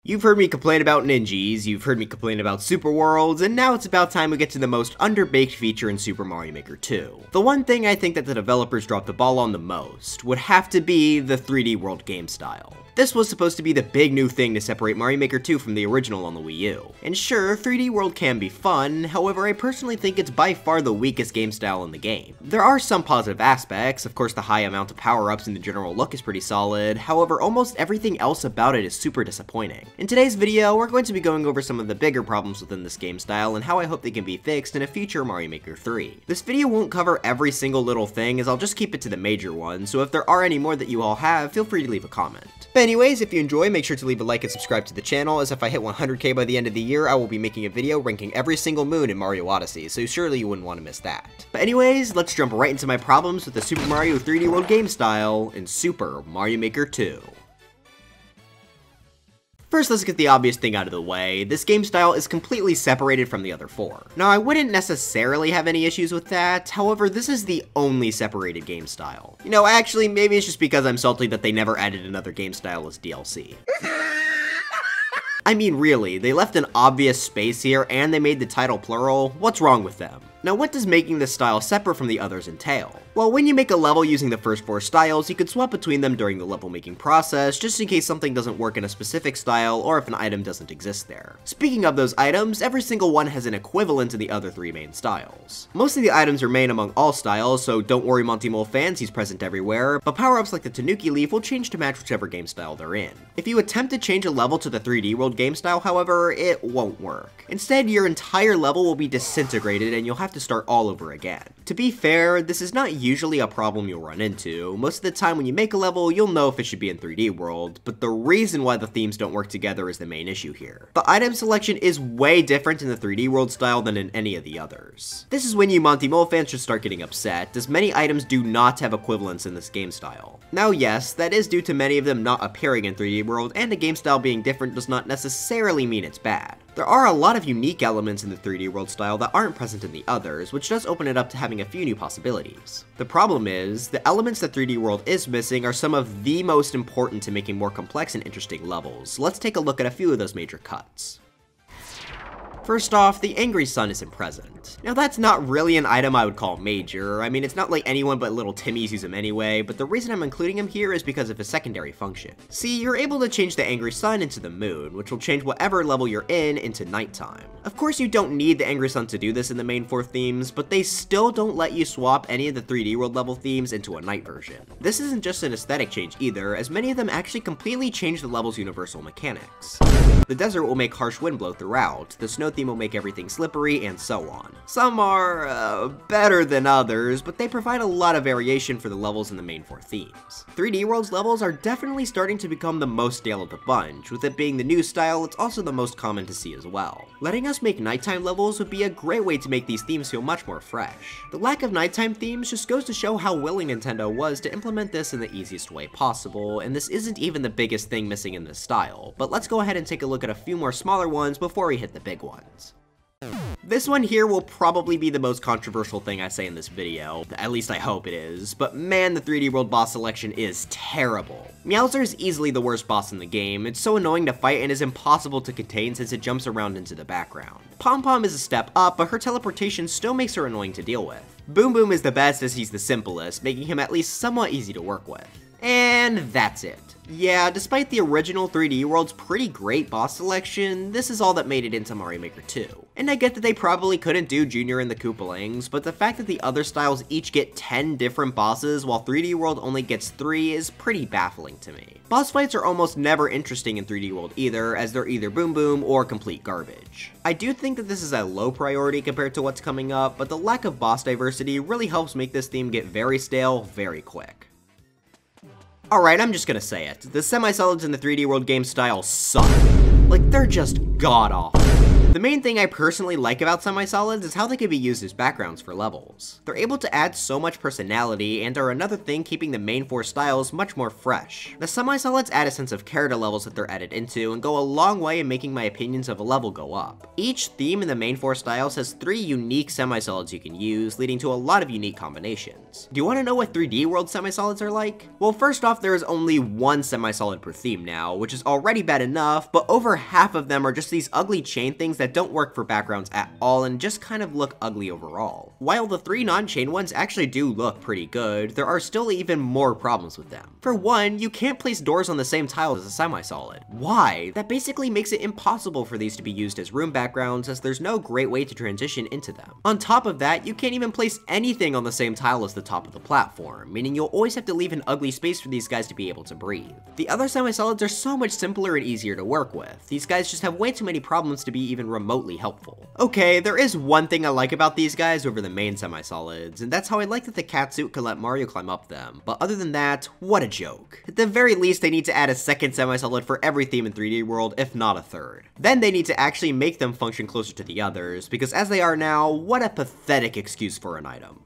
You've heard me complain about ninjis, you've heard me complain about superworlds, and now it's about time we get to the most underbaked feature in Super Mario Maker 2. The one thing I think that the developers dropped the ball on the most would have to be the 3D world game style. This was supposed to be the big new thing to separate Mario Maker 2 from the original on the Wii U. And sure, 3D World can be fun, however I personally think it's by far the weakest game style in the game. There are some positive aspects, of course the high amount of power-ups and the general look is pretty solid, however almost everything else about it is super disappointing. In today's video, we're going to be going over some of the bigger problems within this game style and how I hope they can be fixed in a future Mario Maker 3. This video won't cover every single little thing as I'll just keep it to the major ones, so if there are any more that you all have, feel free to leave a comment. But anyways, if you enjoy, make sure to leave a like and subscribe to the channel, as if I hit 100k by the end of the year, I will be making a video ranking every single moon in Mario Odyssey, so surely you wouldn't want to miss that. But anyways, let's jump right into my problems with the Super Mario 3D World game style in Super Mario Maker 2. First, let's get the obvious thing out of the way. This game style is completely separated from the other four. Now, I wouldn't necessarily have any issues with that, however, this is the only separated game style. You know, actually, maybe it's just because I'm salty that they never added another game style as DLC. I mean, really, they left an obvious space here and they made the title plural. What's wrong with them? Now, what does making this style separate from the others entail? Well, when you make a level using the first four styles, you could swap between them during the level making process, just in case something doesn't work in a specific style or if an item doesn't exist there. Speaking of those items, every single one has an equivalent in the other three main styles. Most of the items remain among all styles, so don't worry Monty Mole fans, he's present everywhere, but power-ups like the Tanuki Leaf will change to match whichever game style they're in. If you attempt to change a level to the 3D World game style, however, it won't work. Instead, your entire level will be disintegrated and you'll have to start all over again. To be fair, this is not usually a problem you'll run into. Most of the time when you make a level, you'll know if it should be in 3D World, but the reason why the themes don't work together is the main issue here. The item selection is way different in the 3D World style than in any of the others. This is when you Monty Mole fans should start getting upset, as many items do not have equivalents in this game style. Now yes, that is due to many of them not appearing in 3D World, and the game style being different does not necessarily mean it's bad. There are a lot of unique elements in the 3D World style that aren't present in the others, which does open it up to having a few new possibilities. The problem is, the elements that 3D World is missing are some of the most important to making more complex and interesting levels. Let's take a look at a few of those major cuts. First off, the Angry Sun isn't present. Now that's not really an item I would call major. I mean, it's not like anyone but little Timmies use him anyway, but the reason I'm including him here is because of his secondary function. See, you're able to change the Angry Sun into the moon, which will change whatever level you're in into nighttime. Of course, you don't need the Angry Sun to do this in the main four themes, but they still don't let you swap any of the 3D World level themes into a night version. This isn't just an aesthetic change either, as many of them actually completely change the level's universal mechanics. The desert will make harsh wind blow throughout, the snow theme will make everything slippery, and so on. Some are, better than others, but they provide a lot of variation for the levels in the main four themes. 3D World's levels are definitely starting to become the most stale of the bunch. With it being the new style, it's also the most common to see as well. Letting us make nighttime levels would be a great way to make these themes feel much more fresh. The lack of nighttime themes just goes to show how willing Nintendo was to implement this in the easiest way possible, and this isn't even the biggest thing missing in this style, but let's go ahead and take a look at a few more smaller ones before we hit the big ones. This one here will probably be the most controversial thing I say in this video, at least I hope it is, but man, the 3D World boss selection is terrible. Meowser is easily the worst boss in the game. It's so annoying to fight and is impossible to contain since it jumps around into the background. Pom Pom is a step up, but her teleportation still makes her annoying to deal with. Boom Boom is the best as he's the simplest, making him at least somewhat easy to work with. And that's it. Yeah, despite the original 3D World's pretty great boss selection, this is all that made it into Mario Maker 2. And I get that they probably couldn't do Junior and the Koopalings, but the fact that the other styles each get 10 different bosses while 3D World only gets 3 is pretty baffling to me. Boss fights are almost never interesting in 3D World either, as they're either Boom Boom or complete garbage. I do think that this is a low priority compared to what's coming up, but the lack of boss diversity really helps make this theme get very stale very quick. Alright, I'm just gonna say it. The Semisolids in the 3D World game style suck. Like, they're just god-awful. The main thing I personally like about Semisolids is how they can be used as backgrounds for levels. They're able to add so much personality and are another thing keeping the main 4 styles much more fresh. The Semisolids add a sense of care to levels that they're added into and go a long way in making my opinions of a level go up. Each theme in the main 4 styles has 3 unique Semisolids you can use, leading to a lot of unique combinations. Do you want to know what 3D World Semisolids are like? Well, first off, there is only one Semisolid per theme now, which is already bad enough, but over half of them are just these ugly chain things that don't work for backgrounds at all and just kind of look ugly overall. While the 3 non-chain ones actually do look pretty good, there are still even more problems with them. For one, you can't place doors on the same tile as a Semisolid. Why? That basically makes it impossible for these to be used as room backgrounds, as there's no great way to transition into them. On top of that, you can't even place anything on the same tile as the top of the platform, meaning you'll always have to leave an ugly space for these guys to be able to breathe. The other Semisolids are so much simpler and easier to work with. These guys just have way too many problems to be even remotely helpful. Okay, there is one thing I like about these guys over the main Semisolids, and that's how I like that the catsuit can let Mario climb up them, but other than that, what a joke. At the very least, they need to add a second Semisolid for every theme in 3D World, if not a third. Then they need to actually make them function closer to the others, because as they are now, what a pathetic excuse for an item.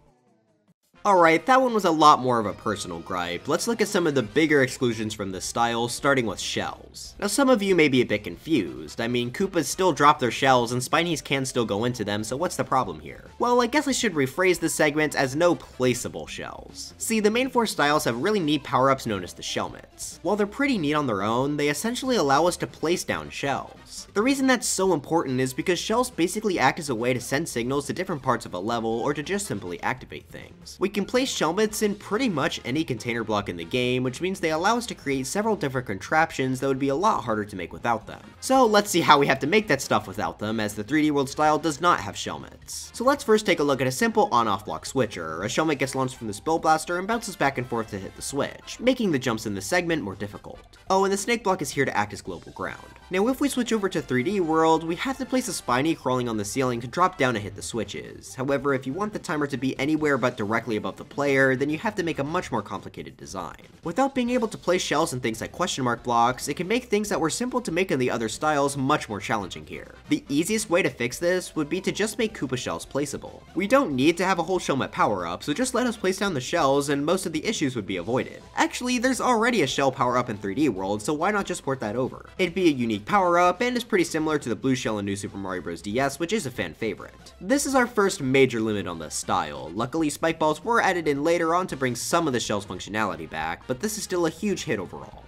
Alright, that one was a lot more of a personal gripe. Let's look at some of the bigger exclusions from this style, starting with shells. Now some of you may be a bit confused. I mean, Koopas still drop their shells and Spinies can still go into them, so what's the problem here? Well, I guess I should rephrase this segment as no placeable shells. See, the main 4 styles have really neat power-ups known as the shellmets. While they're pretty neat on their own, they essentially allow us to place down shells. The reason that's so important is because shells basically act as a way to send signals to different parts of a level or to just simply activate things. We can place shellmets in pretty much any container block in the game, which means they allow us to create several different contraptions that would be a lot harder to make without them. So let's see how we have to make that stuff without them, as the 3D World style does not have shellmets. So let's first take a look at a simple on-off block switcher. A shellmet gets launched from the Spill Blaster and bounces back and forth to hit the switch, making the jumps in the segment more difficult. Oh, and the snake block is here to act as global ground. Now if we switch over to 3D World, we have to place a Spiny crawling on the ceiling to drop down and hit the switches. However, if you want the timer to be anywhere but directly above the player, then you have to make a much more complicated design. Without being able to place shells and things like question mark blocks, it can make things that were simple to make in the other styles much more challenging here. The easiest way to fix this would be to just make Koopa shells placeable. We don't need to have a whole shellmet power up, so just let us place down the shells and most of the issues would be avoided. Actually, there's already a shell power up in 3D World, so why not just port that over? It'd be a unique power up and is pretty similar to the blue shell in New Super Mario Bros. DS, which is a fan favorite. This is our first major limit on this style. Luckily, spike balls were added in later on to bring some of the shell's functionality back, but this is still a huge hit overall.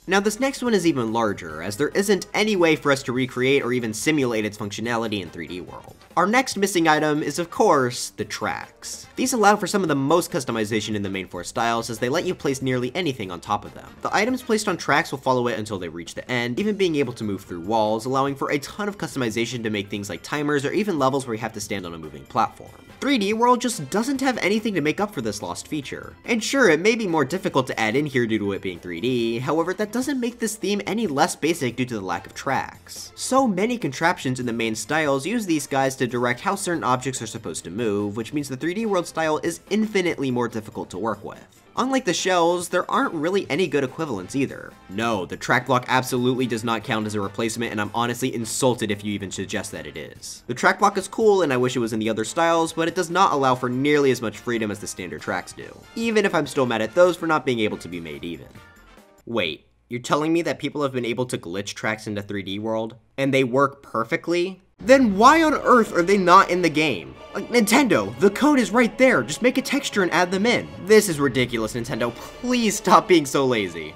Now this next one is even larger, as there isn't any way for us to recreate or even simulate its functionality in 3D World. Our next missing item is of course, the tracks. These allow for some of the most customization in the main 4 styles, as they let you place nearly anything on top of them. The items placed on tracks will follow it until they reach the end, even being able to move through walls, allowing for a ton of customization to make things like timers or even levels where you have to stand on a moving platform. 3D World just doesn't have anything to make up for this lost feature. And sure, it may be more difficult to add in here due to it being 3D, however that doesn't make this theme any less basic due to the lack of tracks. So many contraptions in the main styles use these guys to direct how certain objects are supposed to move, which means the 3D World style is infinitely more difficult to work with. Unlike the shells, there aren't really any good equivalents either. No, the track block absolutely does not count as a replacement, and I'm honestly insulted if you even suggest that it is. The track block is cool and I wish it was in the other styles, but it does not allow for nearly as much freedom as the standard tracks do. Even if I'm still mad at those for not being able to be made even. Wait, you're telling me that people have been able to glitch tracks into 3D World, and they work perfectly? Then why on earth are they not in the game? Like, Nintendo, the code is right there, just make a texture and add them in. This is ridiculous, Nintendo, please stop being so lazy.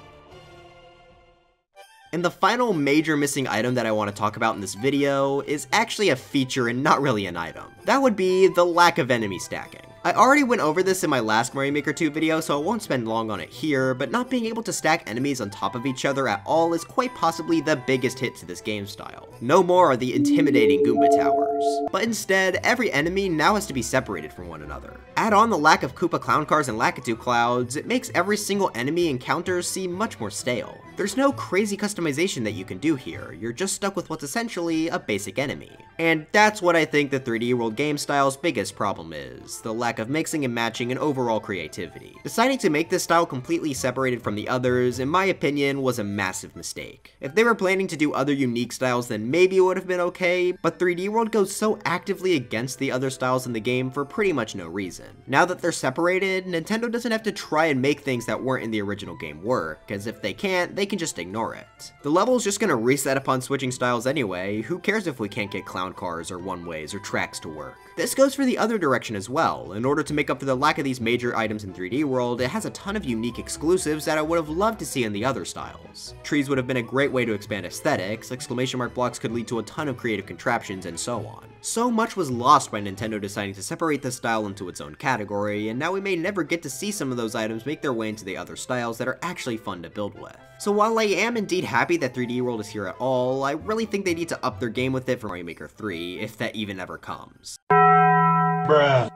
And the final major missing item that I want to talk about in this video is actually a feature and not really an item. That would be the lack of enemy stacking. I already went over this in my last Mario Maker 2 video, so I won't spend long on it here, but not being able to stack enemies on top of each other at all is quite possibly the biggest hit to this game style. No more are the intimidating Goomba Tower. cars. But instead, every enemy now has to be separated from one another. Add on the lack of Koopa clown cars and Lakitu clouds, it makes every single enemy encounter seem much more stale. There's no crazy customization that you can do here, you're just stuck with what's essentially a basic enemy. And that's what I think the 3D World game style's biggest problem is, the lack of mixing and matching and overall creativity. Deciding to make this style completely separated from the others, in my opinion, was a massive mistake. If they were planning to do other unique styles, then maybe it would have been okay, but 3D World goes so actively against the other styles in the game for pretty much no reason. Now that they're separated, Nintendo doesn't have to try and make things that weren't in the original game work, as if they can't, they can just ignore it. The level's just gonna reset upon switching styles anyway, who cares if we can't get clown cars or one-ways or tracks to work. This goes for the other direction as well. In order to make up for the lack of these major items in 3D World, it has a ton of unique exclusives that I would have loved to see in the other styles. Trees would have been a great way to expand aesthetics, exclamation mark blocks could lead to a ton of creative contraptions, and so on. So much was lost by Nintendo deciding to separate this style into its own category, and now we may never get to see some of those items make their way into the other styles that are actually fun to build with. So while I am indeed happy that 3D World is here at all, I really think they need to up their game with it for Mario Maker 3, if that even ever comes. Bruh.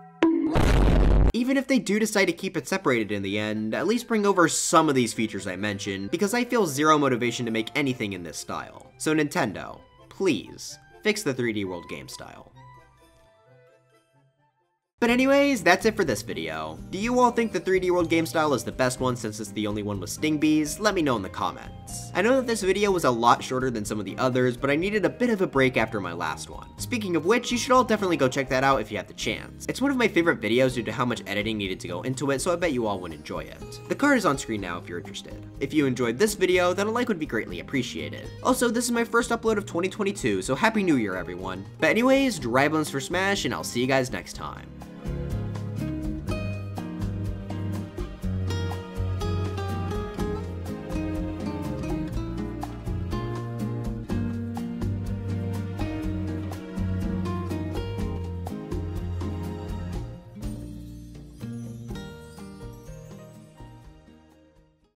Even if they do decide to keep it separated in the end, at least bring over some of these features I mentioned, because I feel zero motivation to make anything in this style. So Nintendo, please, fix the 3D World game style. But anyways, that's it for this video. Do you all think the 3D World game style is the best one since it's the only one with sting bees? Let me know in the comments. I know that this video was a lot shorter than some of the others, but I needed a bit of a break after my last one. Speaking of which, you should all definitely go check that out if you have the chance. It's one of my favorite videos due to how much editing needed to go into it, so I bet you all would enjoy it. The card is on screen now if you're interested. If you enjoyed this video, then a like would be greatly appreciated. Also, this is my first upload of 2022, so Happy New Year everyone. But anyways, dry bones for Smash, and I'll see you guys next time.